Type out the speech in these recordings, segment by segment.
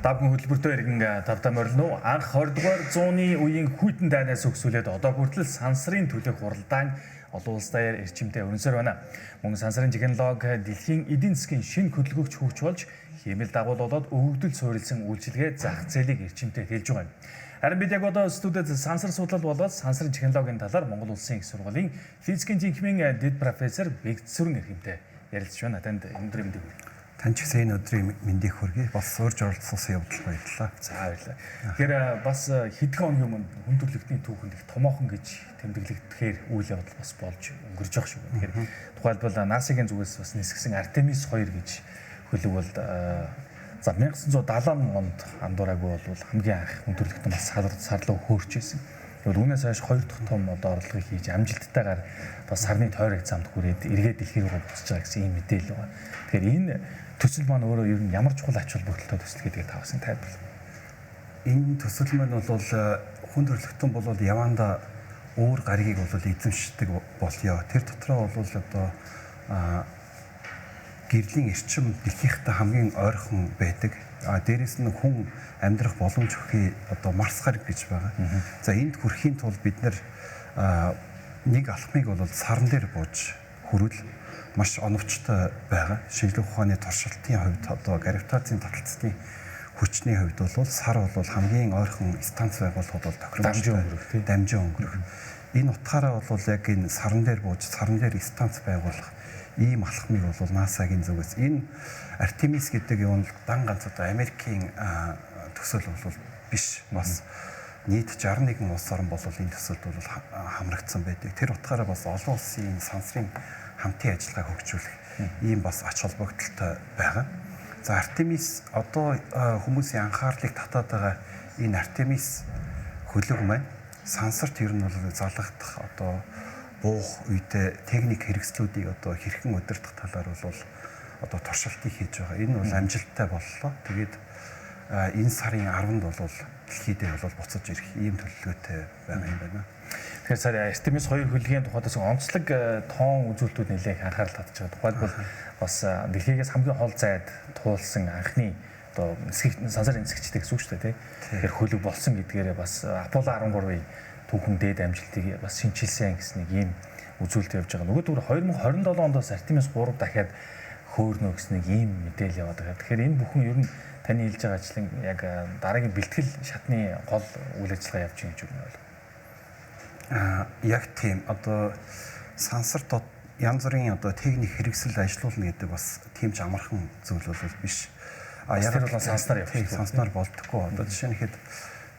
Давхан хөтөлбөртөө иргэн тавтаа морилно. Анх 20 дугаар зууны үеийн хүйтэн дайнаас өгсүүлээд одоо хүртэл сансрын төлөөх хуралдаан олон улс даяар эрчимтэй өрнөсөр байна. Мөн сансрын технологи дэлхийн эдийн засгийн шинэ хөдөлгөөгч хөгж болж хэмэл дагуул болоод өвөгдөл суурилсан үйлчилгээ зах зээлийг эрчимтэй хэлж байгаа юм. Харин бид яг одоо студид сансар судлал болоод сансрын технологийн талаар Монгол Улсын их сургуулийн физикийн тэнхимийн дэд профессор Бэгдсүрэн эрхэмтэй ярилцж байна. Танд өнөөдрийн мэндийг хүргэе. Тань ч гэсэн энэ өдрийн мэндийг хүргэе. Бас урьж оролцсон явдал баярлалаа. За баярлалаа. Тэгэхээр бас хэдхэн өдрийн өмнө хүн төрөлхтний түүхэнд их томоохон гэж тэмдэглэгдэхээр үйл явдал бас болж өнгөрж байгаа шүү. Тэгэхээр тухайлбал НАСА-гийн зүгээс бас нисгсэн Артемис 2 гэж хөлөг бол за 1970 онд андуураагүй бол хамгийн анх хүн төрөлхтөн бас сарлуу хөөрч байсан. Тэгвэл үүнээс хойш 2 дахь том одоо орлогыг хийж амжилттайгаар бас сарны тойр экзамд хүрээд эргээд дэлхий рүү буцаж байгаа гэсэн ийм мэдээлэл байна. Тэгэхээр энэ төсөл маань өөрөө ер нь ямар чухал ач холбогдолтой төсөл гэдгийг та бас тайлбарлая. Энэ төсөл маань бол хүн төрөлхтөн бол яванда өөр гаригийг бол эзэмшдэг болёо. Тэр дотроо бол одоо гэрлийн эрчим дэлхийхтэй хамгийн ойрхон байдаг. Дээрээс нь хүн амьдрах боломж өгөхий одоо Марс гариг гэж байгаа. За энд хүрэхийн тулд бид нэг алхмыг бол сарн дээр бууж хүрвэл маш оновчтой байгаа. Шинжлэх ухааны туршилтын хувьд одоо гравитацийн таталцлын хүчний хувьд бол сар бол хамгийн ойрхон станц байгуулахад бол тохиромжтой дамжин өнгөрөх. Энэ утгаараа бол яг энэ сарн дээр бууж сарн дээр станц байгуулах ийм алхмыг бол НАСА-гийн зүгээс энэ Артемис гэдэг юм дан ганц одоо Америкийн төсөл бол биш. Бас нийт 61 улс орн бол энэ төсөлд бол хамрагдсан байдаг. Тэр утгаараа бас олон улсын сансрын хамтын ажиллагааг хөгжүүлэх ийм бас ач холбогдолтой байгаа. За Артемис одоо хүмүүсийн анхаарлыг татаад байгаа энэ Артемис хөлөг маань сансарт ер нь бол залгагдах одоо буух үедээ техник хэрэгслүүдийг одоо хэрхэн удирдах талаар бол одоо туршилтыг хийж байгаа. Энэ бол амжилттай боллоо. Тэгээд энэ сарын 10-нд бол дэлхийдээ бол буцаж ирэх ийм төлөвлөгөөтэй байгаа юм байна. Тэгэхээр сая Артемис 2 хөлгийн тухайд онцлог тоон үзүүлэлтүүд нэлээх анхаарал татж байгаа. Тухайлбал бас дэлхийгээс хамгийн хол зайд туулсан анхны одоо сансар нисгчтэй гэсэн үг шүү дээ. Тэгэхээр хөлөг болсон гэдгээрээ бас Аполло 13-ийн түүхэн дээд амжилтыг бас шинчилсэн гэсэн нэг ийм үзүүлэлт явж байгаа. Нөгөөдөр 2027 онд бас Артемис 3 дахиад хөөрнө гэсэн нэг ийм мэдээлэл яваад байгаа. Тэгэхээр энэ бүхэн ер нь таны хэлж байгаа ажлын яг дараагийн бэлтгэл шатны гол үйл ажиллагаа явж байгаа юм байна. Яг тийм одоо сансарт янз бүрийн одоо техник хэрэгсэл ажилуулна гэдэг бас тийм ч амархан зүйл бол биш. Яг л санснаар явж байгаа. Санснаар болдгоо. Одоо жишээ нь хэд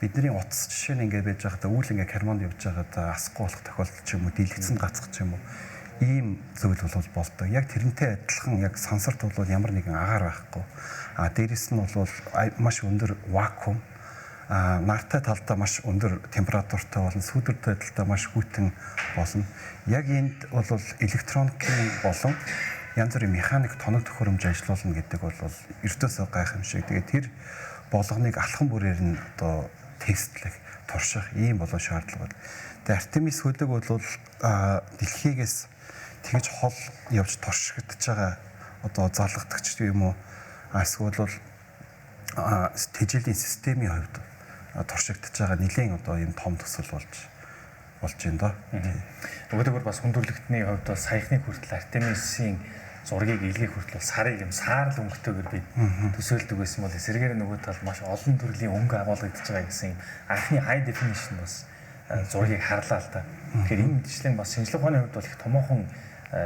бидний утас жишээ нь ингээд байж байхдаа үйл ингээд кермонд явж байгаад асахгүй болох тохиолдол ч юм уу, дийлэгцэн гацах ч юм уу, ийм зүйл бол болдог. Яг тэрнтэй адилхан яг сансарт бол ямар нэгэн агаар байхгүй. Дээрэс нь бол маш өндөр вакуум, нартай талдаа маш өндөр температуртай болон сүүдэртэй талдаа маш хүйтэн болно. Яг энд бол электроникийн болон янз бүрийн механик тоног төхөөрөмж ажиллуулна гэдэг бол ертөөсөө гайхамшиг. Тэгээд тэр болгоныг алхам бүрээр нь одоо тестлэх, турших ийм болон шаардлага байна. Тэгээд Артемис хөлөг бол дэлхийгээс тэгж хол явж туршигдж байгаа одоо залгадагч юм уу эсвэл бол тэжээлийн системийн хувьд туршигдж байгаа нэлийн одоо ийм том төсөл болж байна доо. Нөгөөдөр бас хүн төрөлхтний хувьд бас саяхны хүртэл Артемисийн зургийг илгээх хүртэл сарыг юм саарл өнгөтэйгээр би төсөөлдөг байсан бол эсрэгээр нөгөө тал маш олон төрлийн өнгө агуулгадж байгаа гэсэн анхны high definition бас зургийг харлаа л та. Тэгэхээр энэ мэдчлэн бас шинжлэх ухааны хувьд бол их томоохон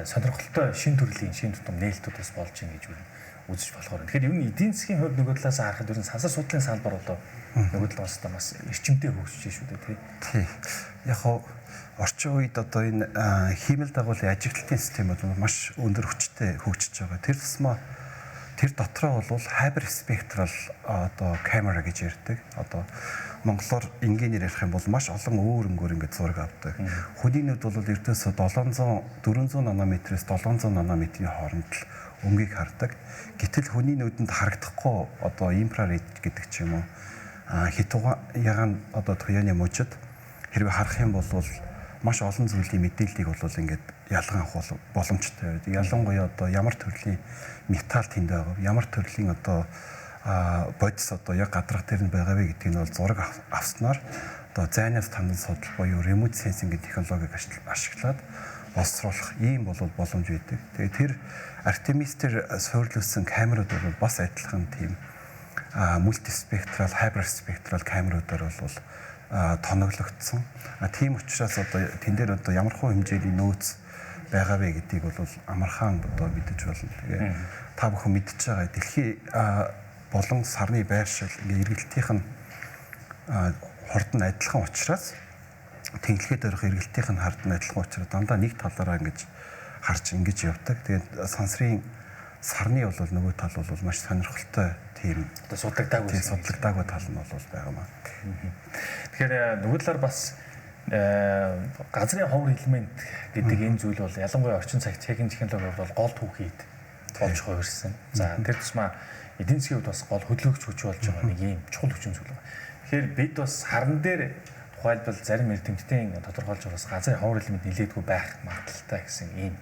сонирхолтой шин төрлийн шин тутам нээлтүүд бас болж байгаа гэж үзэж болохоор. Тэгэхээр ер нь эдийн засгийн хувьд нөгөө талаас харахад ер нь сансар судлалын салбар болоо нөгөө талаас маш эрчимтэй хөгжиж шүү дээ тий. Яг орчин үед одоо энэ хиймэл дагуулын ажиглалтын системүүд маш өндөр хүчтэй хөгжиж байгаа. Тэр тусмаа тэр дотроо бол hyperspectral одоо камера гэж ярьдаг. Одоо монголоор энгийнээр ярих юм бол маш олон өөр өнгөөр ингээд зураг авдаг. Хүний нүд бол ердөөсөө 400 нанометрээс 700 нанометрийн хооронд л өнгийг хардаг. Гэтэл хүний нүдэнд харагдахгүй одоо инфраред гэдэг ч юм уу хятугаан одоо туяаны мужид хэрвээ харах юм бол маш олон зүйлийн мэдээллийг бол ингээд ялган авах боломжтой байдаг. Ялангуяа одоо ямар төрлийн металл тэнд байгаа, ямар төрлийн одоо бодис одоо яг гадрах дээр нь байгаа вэ гэдгийг нь бол зураг авснаар одоо зайнаас танил судал буюу remote sensing гэх технологиг ашиглаад боловсруулах ийм боломж байдаг. Тэгээ тэр Artemis дээр суурилсан камерууд бол бас адилхан тийм мультиспектрал, хайперспектрал камеруудаар бол тоноглогдсон. Тийм учраас одоо тэн дээр одоо ямар хөө хэмжээний нөөц байгаа вэ гэдгийг бол амархан одоо мэдэж болно. Тэгээ та бүхэн мэдж байгаа дэлхий болон сарны байршил эргэлтийнх нь хорд нь адилхан учраас тэнхлэхэд өрөх эргэлтийнх нь хард нь адилхан учраас дандаа нэг талаараа ингэж харж ингэж явдаг. Тэгээд сансрын сарны бол нөгөө тал бол маш сонирхолтой тийм судлагдаагүй тал нь бол байгаа маа. Тэгэхээр нөгөө талаар бас газрын ховор элемент гэдэг энэ зүйл бол ялангуяа орчин цагт техник технологи бол гол түүхийд болж хувирсан. За тэр тусмаа эдийн засгийн хувьд бас гол хөдөлгөгч хүч болж байгаа нэг юм чухал хүчин зүйл байна. Тэгэхээр бид бас харан дээр тухайлбал зарим эрдэмтдийн тодорхойлж байгаас газрын ховор элемент нэлээдгүй байх магадaltaй гэсэн ийм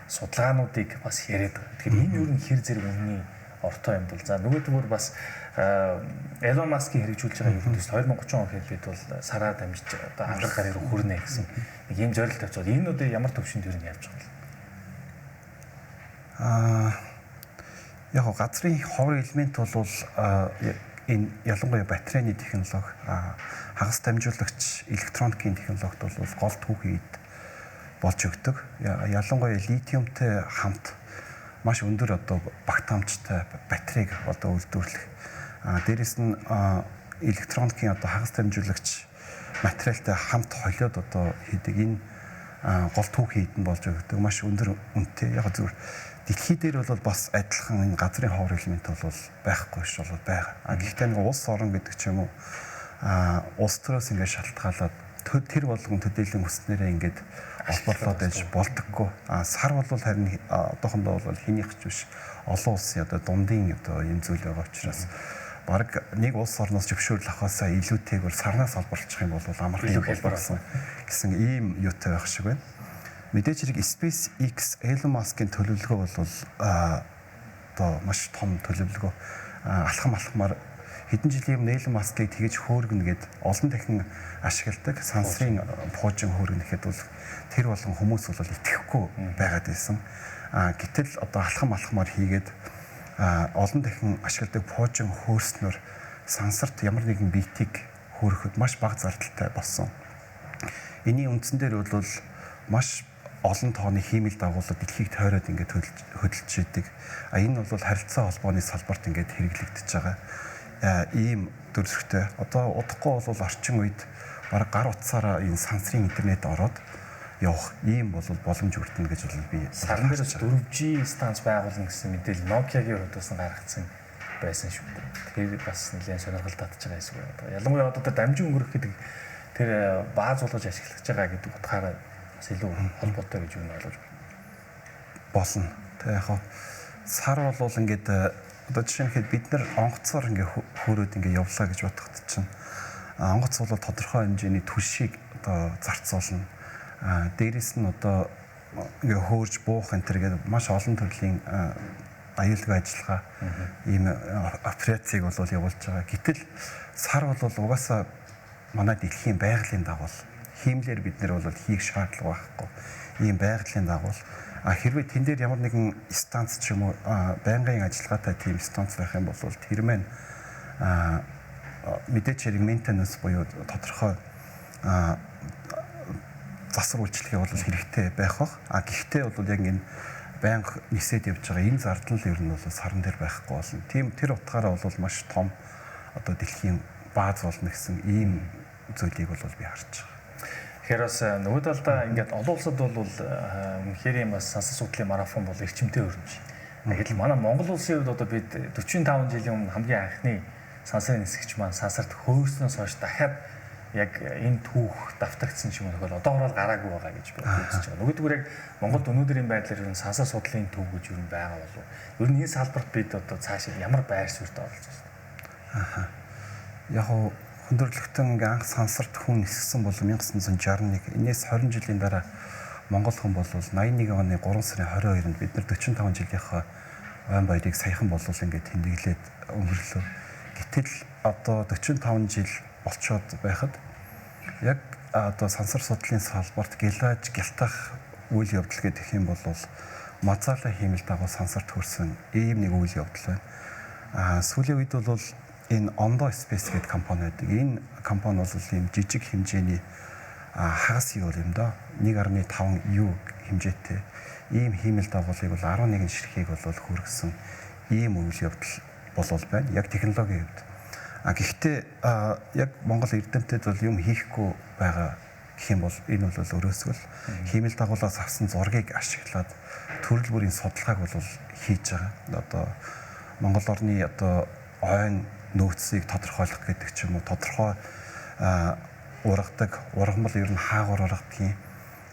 судалгаануудыг бас яриад байгаа. Тэгэхээр энэ юу н хэр зэрэг үнний ортой юм бол за нөгөө төгөр бас Elon Musk-ийн хэрэгжүүлж байгаа ертөнцид 2030 он гэхэд бид бол сараар дамжиж одоо анхны гараар хүрнэ гэсэн нэг ийм зорилт тавьчихвал энэ одоо ямар төвшөнд юу нь явж байгаа юм. Яг газрын ховор элемент бол энэ ялангуяа батарейны технологи, хагас дамжуулагч электроникийн технологид бол гол түүхийд болж өгдөг. Ялангуяа литиумтай хамт маш өндөр одоо багтаамжтай батарейг одоо үйлдвэрлэх. Дээрэс нь электроникийн одоо хагас дамжуулагч материалтай хамт холиод одоо хийдэг энэ гол түүхийд нь болж өгдөг. Маш өндөр үнэтэй. Яг зөв дэлхий дээр бол бас адилхан энэ газрын ховор элемент бол байхгүй ш бол байгаа. Гэхдээ нэг улс орон гэдэг ч юм уу улс төрөөс ингээд шалтгаалаад тэр болгон төдийлөн хүснээрээ ингээд олборлоод байж болдоггүй. Сар бол харин одоохондоо бол хийнийх ч биш олон улсын одоо дундын одоо юм зүйл байгаа учраас баг нэг улс орноос зөвшөөрөл авахаасаа илүүтэйгээр сарнаас олборлчих юм бол амархан юм болсон гэсэн ийм юутай байх шиг байна. Мэдээж хэрэг SpaceX Elon Musk-ийн төлөвлөгөө бол одоо маш том төлөвлөгөө. Алхамаар хэдэн жилийн өмнө Elon Musk-ыг тэгэж хөөргөнө гэд олон дахин ашигладаг сансрын пуужин хөөргөнө гэхэд бол тэр болгон хүмүүс бол итгэхгүй байгаад байсан. Гэтэл одоо алхамаар хийгээд олон дахин ашигладаг пуужин хөөрснөөр сансарт ямар нэгэн биетийг хөөрөхөд маш бага зардалтай болсон. Энийн үндсэн дээр бол маш олон тооны хиймэл дагуулууд дэлхийг тойроод ингээд хөдөлж идэг. Энэ бол харилцаа холбооны салбарт ингээд хэрэглэгдэж байгаа. Ийм төрөлхтэй. Одоо удахгүй бол орчин үед бараг гар утсаараа энэ сансрын интернет ороод явах ийм бол боломж өртөнө гэж бол би сарн дээрс 4G станц байгуулна гэсэн мэдээлэл Nokia-гийн хувьд бас гаргацсан байсан шүү дээ. Тэр бас нэлээд сонирхол татж байгаа эсвэл ялангуяа одоо тэр дамжин өнгөрөх гэдэг тэр бааз болгож ашиглаж байгаа гэдэг утгаараа бас илүү холбоотой гэж юу ойлгож болно. Тэг яг сар бол ингээд одоо жишээлбэл бид нар онгоцоор ингээд хөөрөөд ингээд явлаа гэж бодоход чинь онгоц бол тодорхой хэмжээний түлшийг одоо зарцуулна. Дээрээс нь одоо ингээд хөөрж буух энэ төр гэдэг маш олон төрлийн аюулгүй ажиллагаа ийм операцийг бол явуулж байгаа. Гэтэл сар бол угаасаа манай дэлхийн байгалийн дагуу хиймлэр бид нар бол хийх шаардлага байхгүй. Ийм байгалийн дагуу хэрвээ тэн дээр ямар нэгэн станц ч юм уу байнгын ажиллагаатай тийм станц байх юм бол тэр маань мэдээч хэрэг ментенанс буюу тодорхой засвар үйлчлэгээ бол хэрэгтэй байх бах. Гэхдээ бол яг энэ байнга нисээд явж байгаа энэ зардал ер нь бол сарн дээр байхгүй болно. Тийм тэр утгаараа бол маш том одоо дэлхийн бааз болно гэсэн ийм зүйлийг бол би харж байгаа. Тэгэхээр бас нөгөө талдаа ингээд олон улсад бол үнэхээр юм бас сансар судлалын марафон бол эрчимтэй өрнөж. Тэгэхэд манай Монгол улсын хувьд одоо бид 45 жилийн өмнө хамгийн анхны сансарын нисгч маань сансарт хөөснөөс хойш дахиад яг энэ түүх давтагдсан юм бол одоогоор гараагүй байгаа гэж би үзэж байгаа. Нөгөөдгөр яг Монголд өнөөдрийн байдлаар ер нь сансар судлалын төв гэж ер нь байгаа болов. Ер нь энэ салбарт бид одоо цаашаа ямар байр суурьтай оролцож байна. Яг хөндөрлөгтөн анх сансарт хүн нисгсэн бол 1961. Энээс 20 жилийн дараа Монгол хүн бол 81 оны 3 сарын 22-нд бид нар 45 жилийнхаа ойн баярыг саяхан болвол ингээд тэмдэглээд өнгөрлөө. Гэтэл одоо 45 жил болцоод байхад яг одоо сансар судлалын салбарт гэлаж гялтах үйл явдал гэх юм бол Мазала хиймэл дагуу сансарт хүрсэн ийм нэг үйл явдал байна. Сүүлийн үед бол энэ Ondo Space гэдэг компани байдаг. Энэ компани бол ийм жижиг хэмжээний хагас юу юм да 1.5 U хэмжээтэй ийм хиймэл дагуулыг бол 11 ширхгийг бол хүргэсэн ийм үйл явдал болол байна. Яг технологийн хувьд. Гэхдээ яг Монгол эрдэмтэд бол юм хийхгүй байгаа гэх юм бол энэ бол өрөөсгөл хиймэл дагуулаас авсан зургийг ашиглаад төрөл бүрийн судалгааг бол хийж байгаа. Одоо Монгол орны одоо ойн нөөцийг тодорхойлох гэдэг ч юм уу тодорхой ургадаг, ургамал ер нь хаагур ургадгийн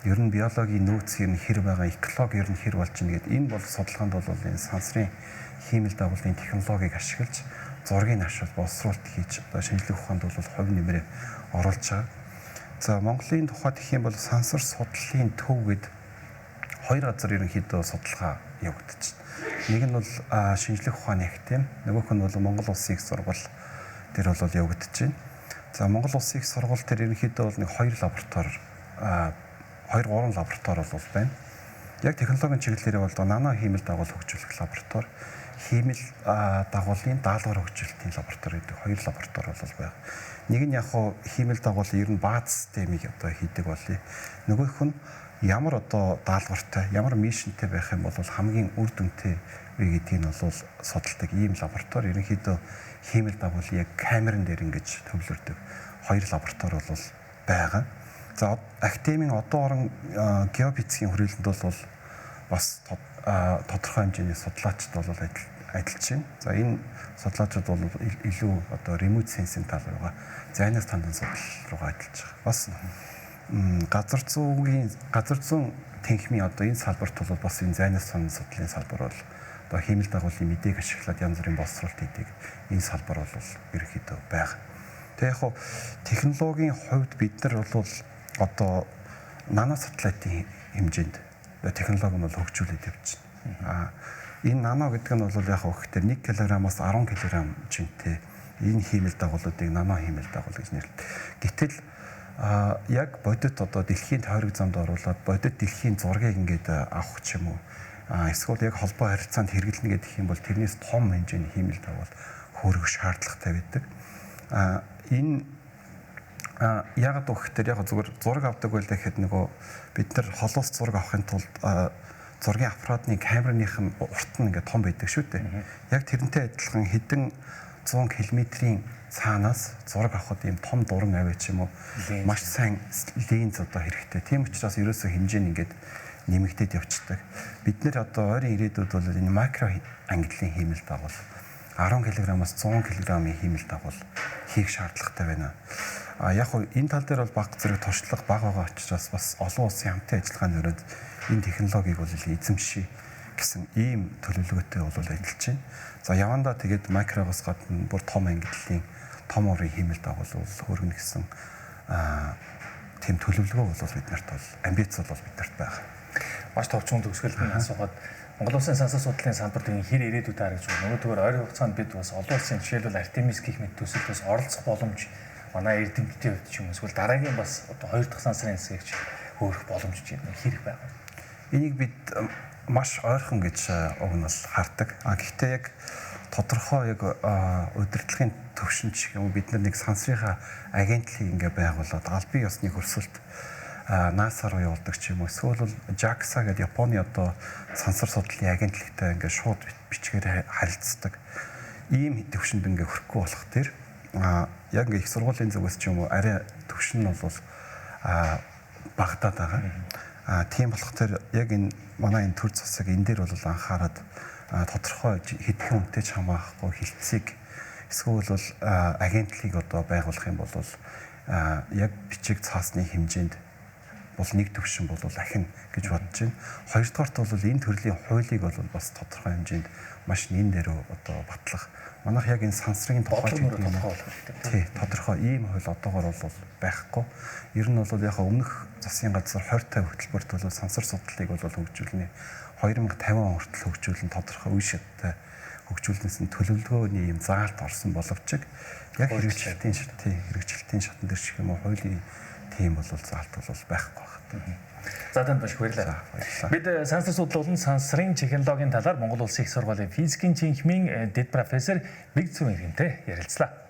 ер нь биологийн нөөц ер нь хэр байгаа, экологи ер нь хэр болж байна гэдэг энэ бол судалгаанд бол энэ сансрын хиймэл дагуулын технологиг ашиглаж зургийг ашиглаж боловсруулалт хийж одоо шинжлэх ухаанд бол хувь нэмрээ оруулж байгаа. За Монголын тухайд гэх юм бол сансар судлалын төв гэдэг хоёр газар ерөнхийдөө судалгаа явагдаж байна. Нэг нь бол шинжлэх ухааны академи, нөгөөх нь бол Монгол Улсын их сургууль дээр бол явагдаж байна. За Монгол Улсын их сургууль дээр ерөнхийдөө бол нэг 2 лаборатори 2-3 лаборатори бол байна. Яг технологийн чиглэлээр бол нано хиймэл дагуул хөгжүүлэх лаборатори, хиймэл дагуулын даалгавар хөгжүүлэлтийн лаборатори гэдэг 2 лаборатори бол байна. Нэг нь яг хуу хиймэл дагуул ер нь бааз системийг одоо хийдэг болъё. Нөгөөх нь ямар одоо даалгавартай, ямар мишнтэй байх юм бол хамгийн үр дүнтэй вэ гэдгийг нь бол судалдаг ийм лаборатори ерөнхийдөө хиймэл дагуул яг камерын дээр ингэж төвлөрдөг 2 лаборатори бол байгаа. За академийн одоо орон геофизикийн хүрээлэнд бол бас тодорхой хэмжээний судлаачид бол ажиллаж байна. За энэ судлаачид бол илүү одоо remote sensing тал руугаа зайнаас тандан судлал руугаа ажиллаж байгаа. Бас газар зүүн тэнхимийн одоо энэ салбарт бол бас энэ зайнаас тандан судлалын салбар бол одоо хиймэл дагуулын мэдээг ашиглаад янз бүрийн боловсруулалт хийдэг энэ салбар бол ерөнхийдөө байгаа. Тэгээ яг хуу технологийн хувьд бид нар бол одоо нано сателлитийн хэмжээнд технологи нь бол хөгжүүлээд явж байна. Энэ нано гэдэг нь бол яг өгөхтэй 1 кг-аас 10 кг жинтэй энэ хиймэл дагуулуудыг нано хиймэл дагуул гэж нэрлэдэг. Гэтэл яг бодит одоо дэлхийн тойрог замд оруулаад бодит дэлхийн зургийг ингээд авах ч юм уу эсвэл яг холбоо харилцаанд хэрэглэнэ гэдэг юм бол тэрнээс том хэмжээний хиймэл дагуул хөөргөх шаардлагатай байдаг. Энэ яагаад гэвэл яг зүгээр зураг авдаг байл гэхэд нөгөө бид нар холоос зураг авахын тулд зургийн аппаратны камерных нь урт нь ингээд том байдаг шүү дээ. Яг тэрнтэй адилхан хэдэн 100 км-ийн цаанаас зураг авахд ийм том дуран аваа ч юм уу маш сайн линз одоо хэрэгтэй. Тийм учраас ерөөсөө хэмжээ нь ингээд нэмэгдээд явцдаг. Бид нэр одоо ойрын ирээдүйд бол энэ макро ангиллын хиймэл дагуул 10 кг-аас 100 кг-ийн хиймэл дагуул хийх шаардлагатай байна. Яг хөө энэ тал дээр бол баг зэрэг туршлага бага байгаа учраас бас олон улсын хамтын ажиллагааны өрөөнд энэ технологиг бол эзэмшиж гэсэн ийм төлөвлөгөөтэй бол ажиллаж байна. За явандаа тэгээд макрогоос гадна бүр том ангиллын том урын хиймэл дагуул хөргөнө гэсэн тийм төлөвлөгөө бол биднэрт бол амбиц бол биднэрт байгаа. Маш товчхон төгсгөлтний асуугаад Монгол Улсын сансар судлалын салбарт хэр ирээдүйд харагдж байна. Нөгөөдгөр ойрын хугацаанд бид бас олон улсын жишээлбэл Артемис гэх мэт төсөлд бас оролцох боломж манай эрдэмтдийн хувьд ч юм эсвэл дараагийн бас одоо 2 дахь сансрын хэсэгч хөөрөх боломж чинь хэрэг байгаа. Энийг бид маш ойрхон гэж өгнөл хардаг. Гэхдээ яг тодорхой яг удирдлагын төвшинч юм бид нэг сансрынхаа агентлагийг ингээ байгуулад албан ёсны хөрсөлт NASA руу явуулдаг ч юм уу эсвэл JAXA гэдэг Японы одоо сансар судлалын агентлагтай ингээ шууд бичгээр харилцдаг. Ийм төвшөнд ингээ хүрэхгүй болох тэр яг ингээ их сургуулийн зүгээс ч юм уу арай төвшин нь бол багтаад байгаа. Тийм болох тэр яг энэ манай энэ төр засаг энэ дээр бол анхаарад тодорхой хэдхэн үнэтэй ч хамаахгүй хилцэг эсвэл бол агентлагийг одоо байгуулах юм бол яг бичиг цаасны хэмжээнд бол нэг төвшин бол ахин гэж бодож байна. Хоёрдугаарт бол энэ төрлийн хуулийг бол бас тодорхой хэмжээнд маш нэн дээр одоо батлах. Манайх яг энэ сансрын тухай тодорхой ийм хууль одоогоор бол байхгүй. Ер нь бол яг өмнөх засгийн газар 20 та хөтөлбөрт бол сансар судлалыг бол хөгжүүлнэ. 2050 он хүртэл хөгжүүлэн тодорхой үе шаттай хөгжүүлнээс нь төлөвлөгөөний юм заалт орсон боловч яг хэрэгжилтийн шатан дээр шиг юм уу хуулийн тийм бол заалт бол байхгүй байна. За танд маш их баярлалаа. Бид сансар судлал болон сансрын технологийн талаар Монгол Улсын их сургуулийн физикийн жинхмийн дэд профессор Виктор Мэрхэнтэй ярилцлаа.